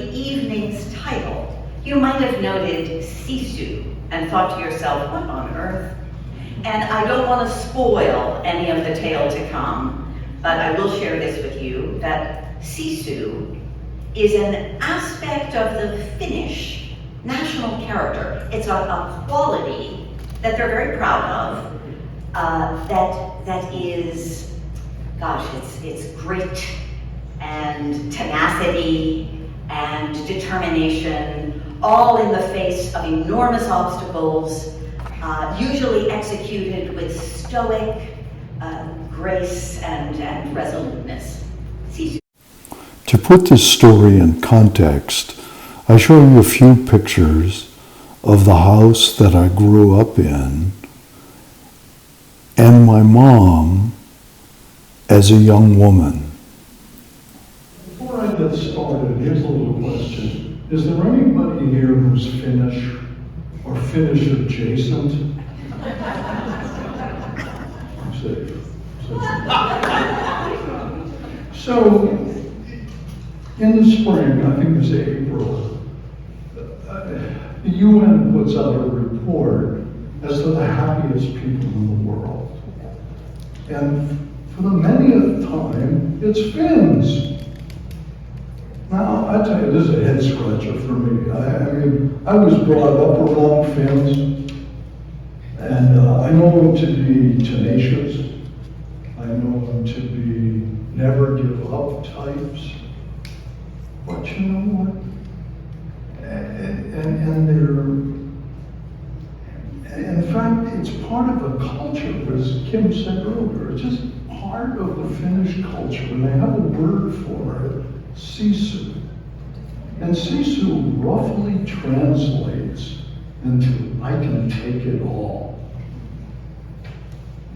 the evening's title, you might have noted Sisu and thought to yourself, what on earth? And I don't want to spoil any of the tale to come, but I will share this with you, that Sisu is an aspect of the Finnish national character. It's a quality that they're very proud of, that is, gosh, it's grit and tenacity and determination, all in the face of enormous obstacles, usually executed with stoic grace and resoluteness. Sisu. To put this story in context, I show you a few pictures of the house that I grew up in and my mom as a young woman. Before I get started, here's a little question. Is there anybody here who's Finnish or Finnish adjacent? I'm safe. So, in the spring, I think it's April, the UN puts out a report as to the happiest people in the world. And for the manyth time, it's Finns. Now, I tell you, this is a head scratcher for me. I mean, I was brought up around Finns, and I know them to be tenacious. I know them to be never give up types. But you know what? And in fact, it's part of a culture, as Kim said earlier. It's just part of the Finnish culture, and they have a word for it, Sisu. And Sisu roughly translates into, I can take it all.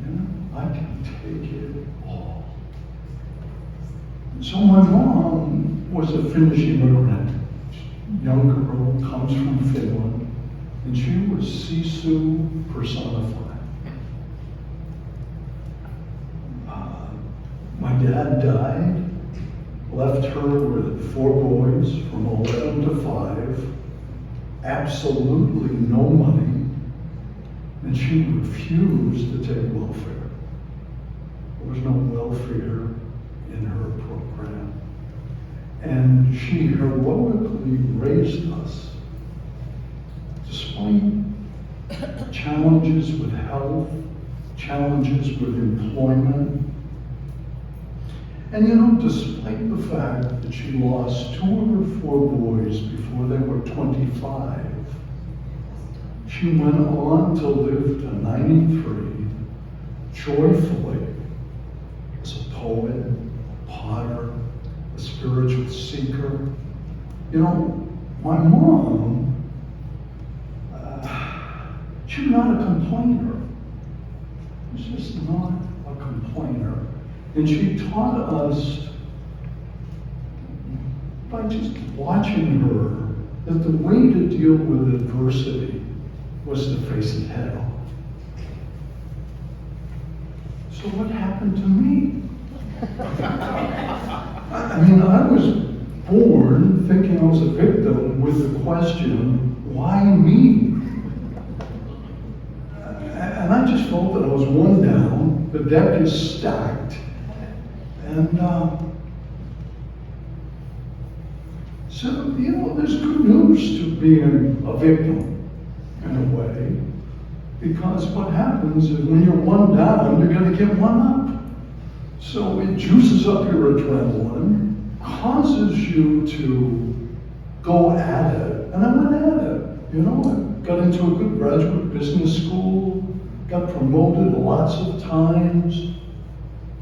You know, I can take it all. So my mom was a Finnish immigrant. Young girl, comes from Finland, and she was Sisu personified. My dad died, left her with 4 boys from 11 to 5, absolutely no money, and she refused to take welfare. There was no welfare in her program. And she heroically raised us, despite challenges with health, challenges with employment. And you know, despite the fact that she lost 2 of her 4 boys before they were 25, she went on to live to 93, joyfully, as a poet, a potter, a spiritual seeker. You know, my mom, she's not a complainer. She's just not a complainer. And she taught us, by just watching her, that the way to deal with adversity was to face it head on. So what happened to me? I mean, I was born thinking I was a victim with the question, why me? And I just felt that I was one down, the deck is stacked, and so, you know, there's good news to being a victim, in a way, because what happens is when you're one down, you're going to get one up. So it juices up your adrenaline, causes you to go at it, and I went at it. You know, I got into a good graduate business school, got promoted lots of times,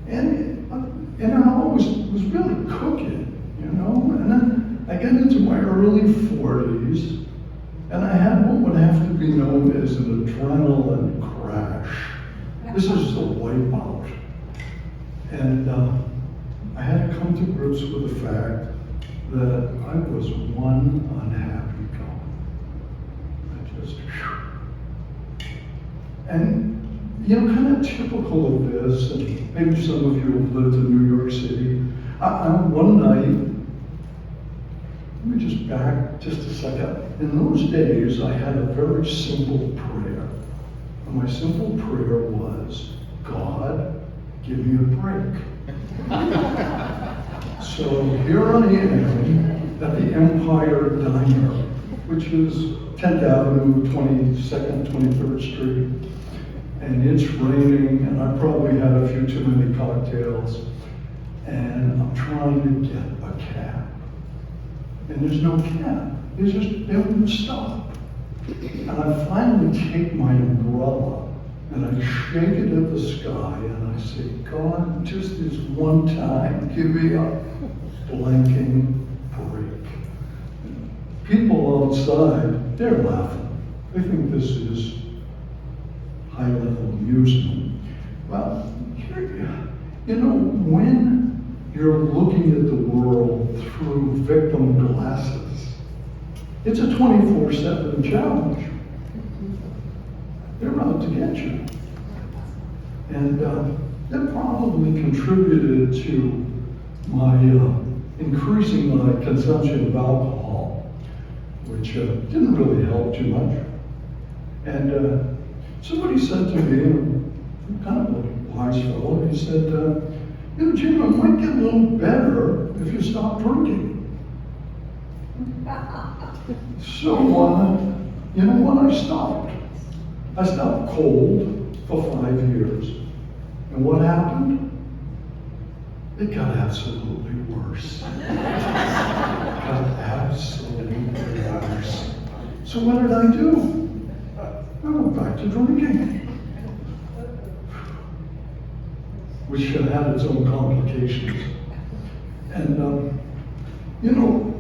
and I was really cooking, you know. And then I got into my early 40s, and I had what would have to be known as an adrenaline crash. This is the wipeout. And I had to come to grips with the fact that I was one unhappy guy. And you know, kind of typical of this, and maybe some of you have lived in New York City. One night, let me just back just a second. In those days, I had a very simple prayer. And my simple prayer was, God, give me a break. So here I am at the Empire Diner, which is 10th Avenue, 22nd, 23rd Street. And it's raining, and I probably had a few too many cocktails. And I'm trying to get a cab. And there's no cab. They wouldn't stop. And I finally take my umbrella and I shake it at the sky and I say, God, just this one time, give me a blanking break. People outside, they're laughing. They think this is high-level amusement. Well, you know, when you're looking at the world through victim glasses, it's a 24/7 challenge. They're out to get you. And that probably contributed to my increasing my consumption of alcohol, which didn't really help too much. And somebody said to me, kind of a wise fellow, he said, you know, Jim, it might get a little better if you stop drinking. So, you know what? I stopped. I stopped cold for 5 years. And what happened? It got absolutely worse. It got absolutely worse. So what did I do? I went back to drinking. Which had its own complications. And, you know,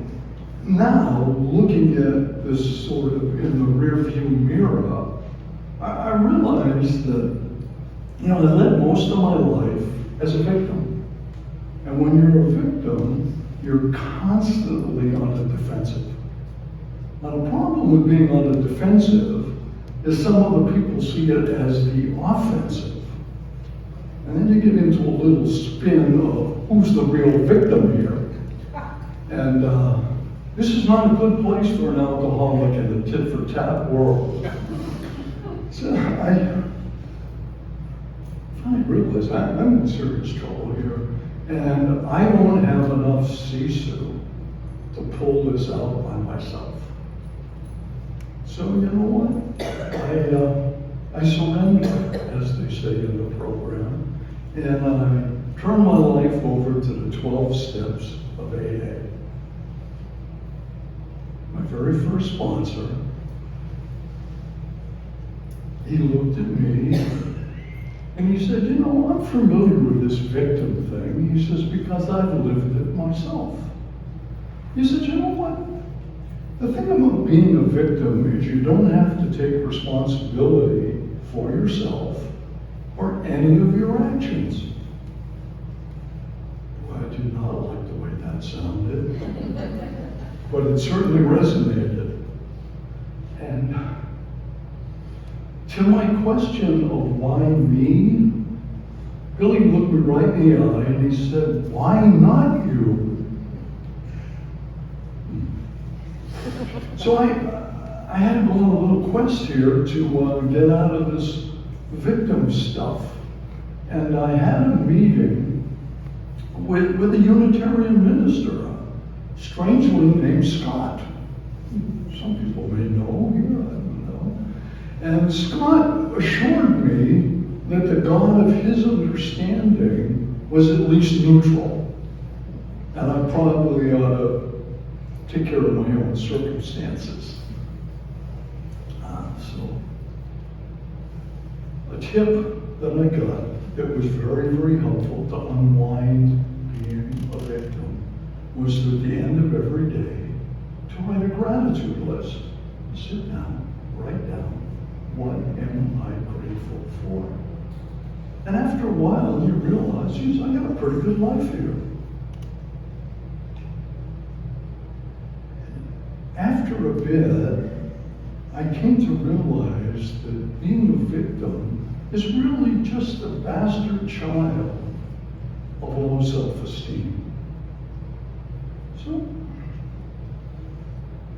now looking at this sort of in the rearview mirror, I realized that, you know, I led most of my life as a victim. And when you're a victim, you're constantly on the defensive. Now, the problem with being on the defensive is some other people see it as the offensive. And then you get into a little spin of who's the real victim here. And this is not a good place for an alcoholic in the tit-for-tat world. So I finally realized I'm in serious trouble here. And I don't have enough Sisu to pull this out by myself. So you know what? I surrender, as they say in the program. And I turn my life over to the 12 steps of AA. My very first sponsor, he looked at me and he said, you know, I'm familiar with this victim thing. He says, because I've lived it myself. He said, you know what? The thing about being a victim is you don't have to take responsibility for yourself or any of your actions. Well, I did not like the way that sounded, but it certainly resonated. And to my question of why me, Billy looked me right in the eye and he said, why not you? So I had to go on a little quest here to get out of this victim stuff. And I had a meeting with a Unitarian minister, strangely named Scott. Some people may know, here, I don't know. And Scott assured me that the God of his understanding was at least neutral. And I probably ought to take care of my own circumstances. So, a tip that I got that was very, very helpful to unwind being a victim was to, at the end of every day, to write a gratitude list. Sit down, write down, what am I grateful for? And after a while, you realize, geez, I got a pretty good life here. After a bit, I came to realize that being a victim is really just a bastard child of low self-esteem. So,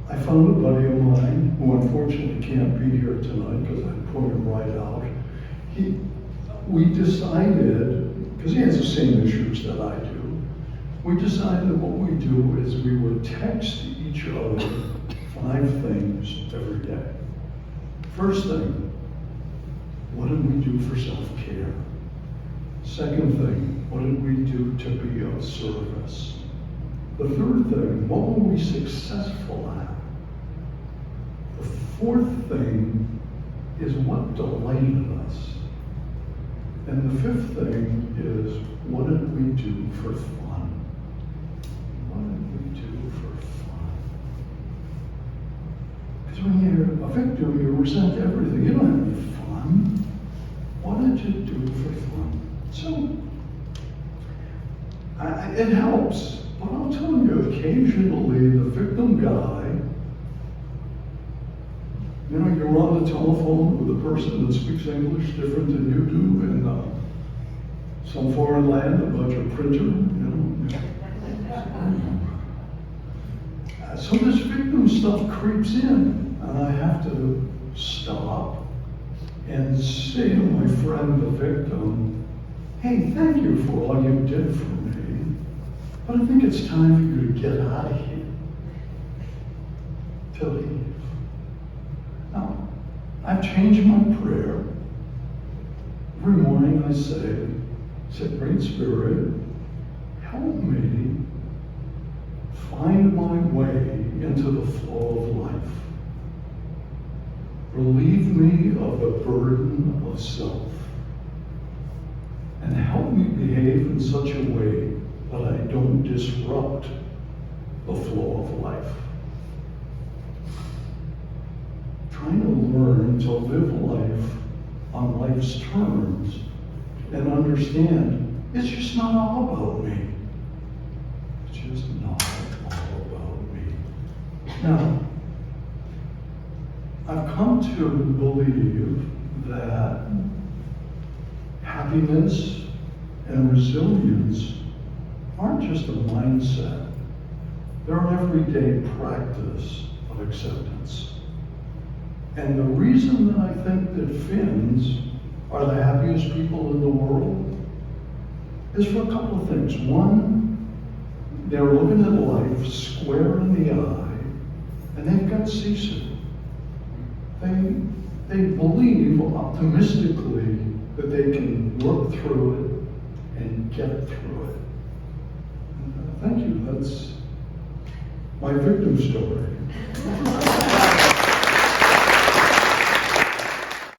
I found a buddy of mine who unfortunately can't be here tonight because I put him right out. We decided, because he has the same issues that I do, we decided that what we do is we would text each other 5 things every day. First thing, what did we do for self-care? Second thing, what did we do to be of service? The third thing, what were we successful at? The fourth thing is what delighted us. And the fifth thing is, what did we do for fun? What did we do for fun? Because when you're a victim, you resent everything. You don't have any fun. What did you do for fun? So, it helps. But I'll tell you, occasionally the victim guy, you know, you're on the telephone with a person that speaks English different than you do in some foreign land about your printer, you know. So this victim stuff creeps in, and I have to stop and say to my friend, the victim, hey, thank you for all you did for me, but I think it's time for you to get out of here, to leave. Now, I've changed my prayer. Every morning I say, Great Spirit, help me find my way into the flow of life. Relieve me of the burden of self. And help me behave in such a way that I don't disrupt the flow of life. Trying to learn to live life on life's terms and understand it's just not all about me. It's just not all about me. Now, I've come to believe that happiness and resilience aren't just a mindset. They're an everyday practice of acceptance. And the reason that I think that Finns are the happiest people in the world is for a couple of things. One, they're looking at life square in the eye, and they've got Sisu. They believe optimistically that they can work through it and get through it. Thank you. That's my victim story.